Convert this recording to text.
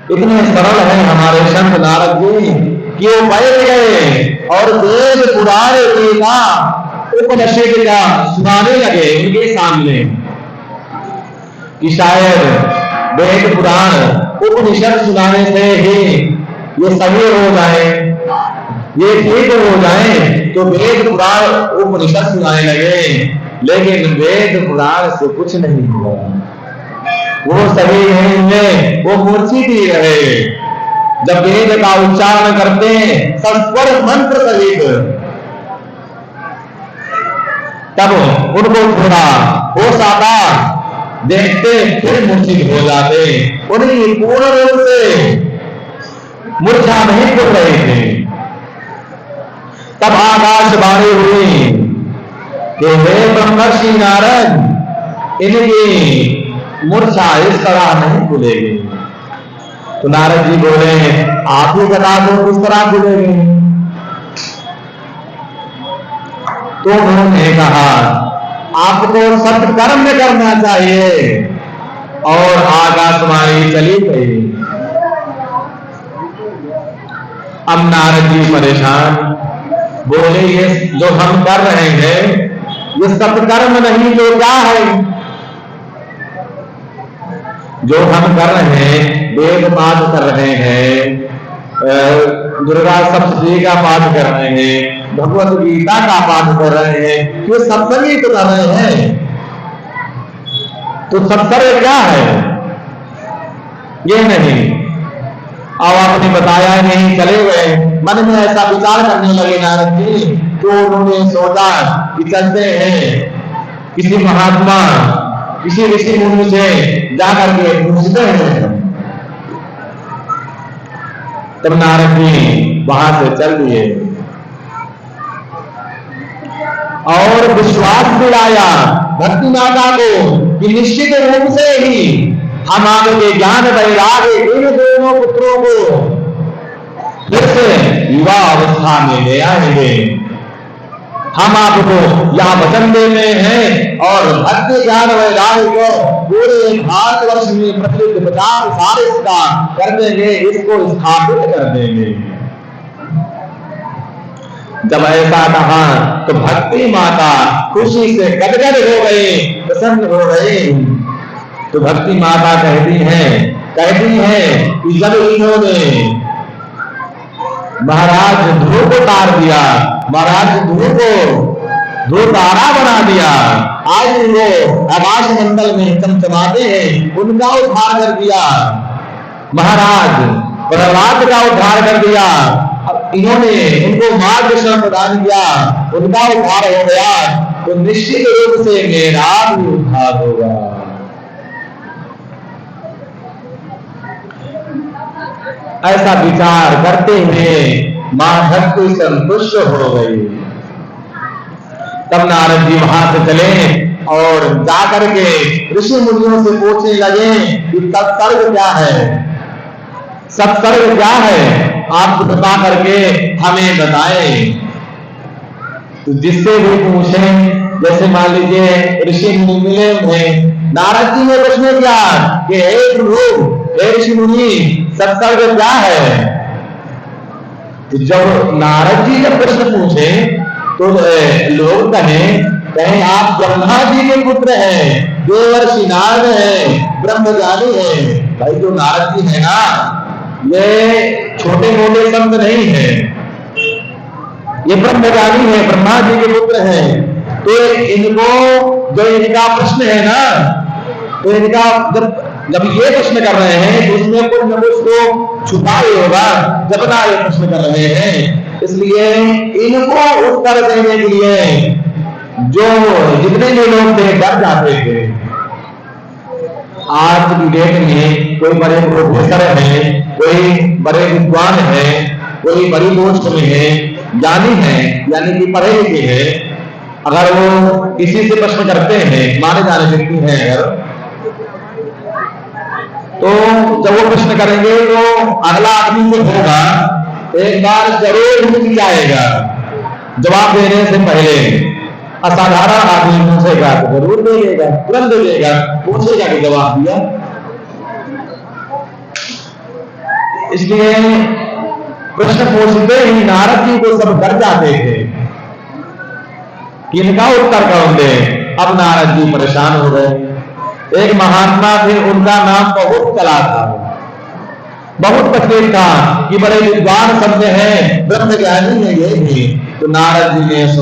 इतने सरल हैं हमारे संत नारद जी कि वो बैठ गए और वेद पुराण का उपनिषद का सुनाने लगे उनके सामने कि शायद वेद पुराण उपनिषद सुनाने से ही ये सही हो जाए, ये ठीक हो जाए। तो वेद पुराण उपनिषद सुनाने लगे, लेकिन वेद पुराण से कुछ नहीं हुआ। वो सही नहीं, वो मूर्छित ही रहे। जब वेद का उच्चारण करते संस्वर मंत्र सहित, तब उनको थोड़ा होश आता, देखते फिर मूर्छित हो जाते। उन्हें पूर्ण रूप से मूर्छा नहीं पड़ रहे थे। तब आकाशवाणी हुई कि हे ब्रह्मर्षि नारद, इनकी मूर्छा इस तरह नहीं खुलेगी। तो नारद जी बोले, आप ही बता दो किस तरह खुलेगी। तो उन्होंने कहा, आपको सत्कर्म करना चाहिए। और आकाशवाणी चली गई। अब नारद जी परेशान, बोले ये जो हम कर रहे हैं ये सत्कर्म नहीं तो क्या है? जो हम कर रहे हैं, वेद पाठ कर रहे हैं, दुर्गा सप्तशती का पाठ कर रहे हैं, भगवत गीता का पाठ कर रहे हैं, ये सत्संग तो कर रहे हैं। तो सत्संग क्या है? ये नहीं। अब आपने बताया नहीं, चले गए। मन में ऐसा विचार करने लगे नारद जी। तो उन्होंने सोचा कि चलते हैं किसी महात्मा, किसी ऋषि मुनि से जाकर के पूछते हैं। तब नारद जी वहां से चल दिए और विश्वास दिलाया भक्ति माता को कि निश्चित रूप से ही हम आपके ज्ञान वैराग्य इन दोनों पुत्रों को फिर से युवा अवस्था में ले आएंगे। हम आपको यह वचन देते हैं और भक्ति ज्ञान वैराग्य को पूरे भारतवर्ष में प्रचलित प्रचार सारे का कर देंगे, इसको स्थापित कर देंगे। जब ऐसा कहा तो भक्ति माता खुशी से गदगद हो गई, प्रसन्न हो गई। तो भक्ति माता कहती है कि जब इन्होंने महाराज ध्रुव को तार दिया, महाराज ध्रुव को ध्रुव तारा बना दिया, आज वो आकाश मंडल में चमचमाते हैं, उनका उद्धार कर दिया। महाराज प्रहलाद का उद्धार कर दिया, इन्होंने उनको मार्गदर्शन प्रदान किया, उनका उद्धार हो गया। तो निश्चित रूप से मेरा भी उद्धार होगा। ऐसा विचार करते हुए मां भक्ति संतुष्ट हो गई। तब नारद जी वहां से चले और जाकर के ऋषि मुनियों से पूछने लगे कि सत्सर्ग क्या है, सत्सर्ग क्या है, आप बता करके हमें बताएं। तो जिससे भी पूछे, जैसे मान लीजिए ऋषि मुनि मिले उन्हें, नारद जी ने प्रश्न किया कि हे प्रभु, हे ऋषि मुनि, सत्सर्ग क्या है? तो जब नारद जी जब प्रश्न पूछे तो लोग कहें आप ब्रह्मा जी के पुत्र हैं, देवर्षि नारद हैं, ब्रह्मज्ञानी हैं। भाई जो नारद जी है ना, ये छोटे मोटे संत नहीं है, ये ब्रह्मज्ञानी है, ब्रह्मा जी के पुत्र हैं। तो इनको जो इनका प्रश्न है ना, तो इनका जब ये प्रश्न कर रहे हैं तो उसमें कुछ न कुछ तो छुपा ही होगा, जबना ये प्रश्न कर रहे हैं। इसलिए इनको उत्तर देने के लिए जो जितने भी लोग थे डर जाते थे। आज की डेट में कोई बड़े प्रोफेसर है, कोई बड़े विद्वान है, कोई बड़ी पोस्ट में है, ज्ञानी है, यानी कि पढ़े लिखे है, अगर वो किसी से प्रश्न करते हैं, माने जाने व्यक्ति हैं अगर, तो जब वो प्रश्न करेंगे तो अगला आदमी जो होगा एक बार जरूर रुक जाएगा जवाब देने से पहले। असाधारण आदमी पूछेगा तो जरूर दे देगा, तुरंत दे देगा, पूछेगा कि जवाब दिया। इसलिए प्रश्न पूछते ही नारद जी को सब डर जाते थे कि इनका उत्तर कौन दे। अब नारद जी परेशान हो गए। एक महात्मा थे, उनका नाम बहुत चला था, बहुत प्रसिद्ध था कि बड़े विद्वान शब्द हैं, ब्रह्म ज्ञानी है ये भी। तो नारद जी ने सोचा